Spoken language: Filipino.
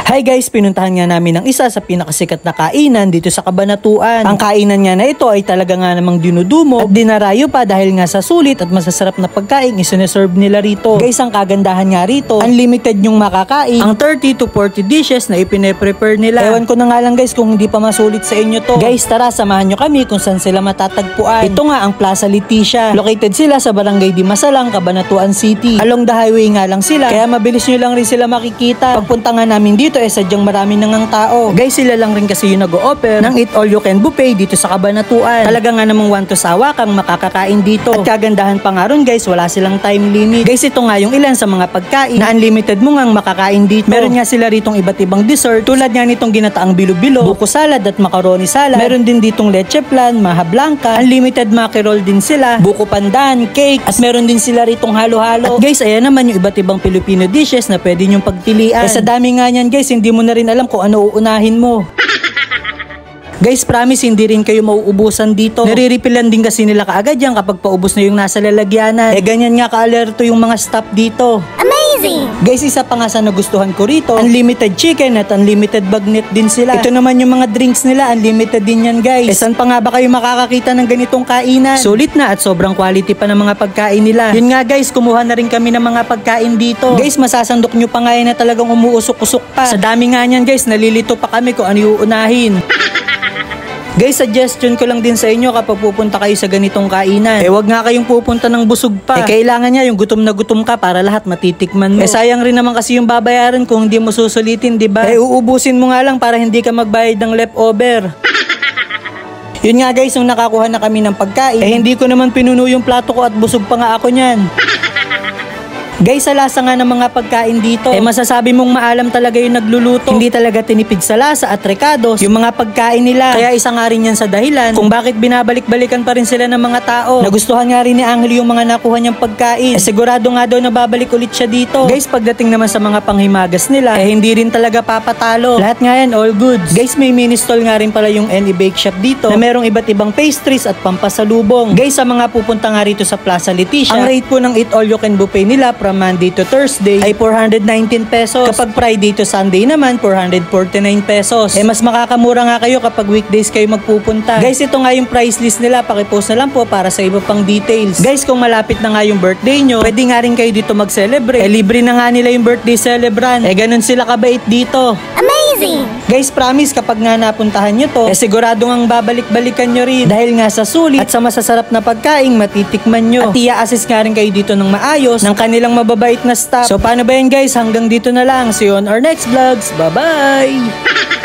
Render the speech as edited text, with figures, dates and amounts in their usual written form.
Hi guys, pinuntahan nga namin ang isa sa pinakasikat na kainan dito sa Cabanatuan. Ang kainan nga na ito ay talaga nga namang dinudumo at dinarayo pa dahil nga sa sulit at masasarap na pagkain isineserve nila rito. Guys, ang kagandahan nga rito, unlimited yung makakain, ang 30 to 40 dishes na ipine-prepare nila. Ewan ko na nga lang guys kung hindi pa masulit sa inyo to. Guys, tara samahan nyo kami kung saan sila matatagpuan. Ito nga ang Plaza Leticia. Located sila sa Barangay Dimasalang, Cabanatuan City. Along the highway nga lang sila, kaya mabilis nyo lang rin sila makikita. Pagpunta nga namin dito sadyang marami nang tao. Guys, sila lang rin kasi yung nag-o-offer ng Eat All You Can buffet dito sa Cabanatuan. Talaga nga namang want to sawa kang makakakain dito. At kagandahan pa nga ron guys, wala silang time limit. Guys, ito nga yung ilan sa mga pagkain na unlimited mo ngang makakain dito. Meron nga sila ritong iba't ibang dessert tulad nga nitong ginataang bilo-bilo, buko salad at macaroni salad. Meron din ditong leche flan, maha blanca, unlimited mackerel din sila, buko pandan, cake, at meron din sila ritong halo-halo. At guys, ayan naman yung iba't ibang Filipino dishes na pwede nyong pagpilian. Sa dami nga niyan guys, hindi mo na rin alam kung ano uunahin mo. Guys, promise hindi rin kayo mauubusan dito. Nare-refillan din kasi nila kaagad yan kapag paubos na yung nasa lalagyanan. Ganyan nga ka-alerto yung mga staff dito. Amazing! Guys, isa pa nga sa nagustuhan ko rito, unlimited chicken at unlimited bagnet din sila. Ito naman yung mga drinks nila, unlimited din yan guys. Saan pa nga ba kayo makakakita ng ganitong kainan? Sulit na at sobrang quality pa ng mga pagkain nila. Yun nga guys, kumuha na rin kami ng mga pagkain dito. Guys, masasandok nyo pa nga yan na talagang umuusok-usok pa. Sa dami nga niyan guys, nalilito pa kami kung ano yung uunahin. Guys, suggestion ko lang din sa inyo kapag pupunta kayo sa ganitong kainan. Wag nga kayong pupunta ng busog pa. Kailangan niya yung gutom na gutom ka para lahat matitikman mo. Sayang rin naman kasi yung babayaran kung hindi mo susulitin, di ba? Uubusin mo nga lang para hindi ka magbayad ng leftover. Yun nga guys, nung nakakuha na kami ng pagkain, hindi ko naman pinuno yung plato ko at busog pa nga ako niyan. Guys, sa lasa nga ng mga pagkain dito, masasabi mong maalam talaga yung nagluluto. Hindi talaga tinipid sa lasa at rekados yung mga pagkain nila. Kaya isa nga rin yan sa dahilan kung bakit binabalik-balikan pa rin sila ng mga tao. Nagustuhan nga rin ni Angel yung mga nakuha niyang pagkain. Sigurado nga daw na babalik ulit siya dito. Guys, pagdating naman sa mga panghimagas nila, hindi rin talaga papatalo. Lahat nga yan, all goods. Guys, may mini stall nga rin pala yung Any Bake Shop dito na merong iba't ibang pastries at pampasalubong. Guys, sa mga pupunta nga rito sa Plaza Leticia, ang rate po ng Eat All You Can buffet nila from Monday to Thursday ay 419 pesos. Kapag Friday to Sunday naman, 449 pesos. Mas makakamura nga kayo kapag weekdays kayo magpupunta. Guys, ito nga yung price list nila. Pakipost na lang po para sa iba pang details. Guys, kung malapit na nga yung birthday nyo, pwede nga rin kayo dito mag-celebrate. Libre na nga nila yung birthday celebrant. Ganun sila kabait dito. Amazing! Guys, promise kapag nga napuntahan nyo to, sigurado ngang babalik-balikan nyo rin. Dahil nga sa sulit at sa masasarap na pagkain, matitikman nyo. At i-assist nga rin kayo dito ng maayos ng kanilang mababait na staff. So paano ba yan guys? Hanggang dito na lang. See you on our next vlogs. Bye-bye!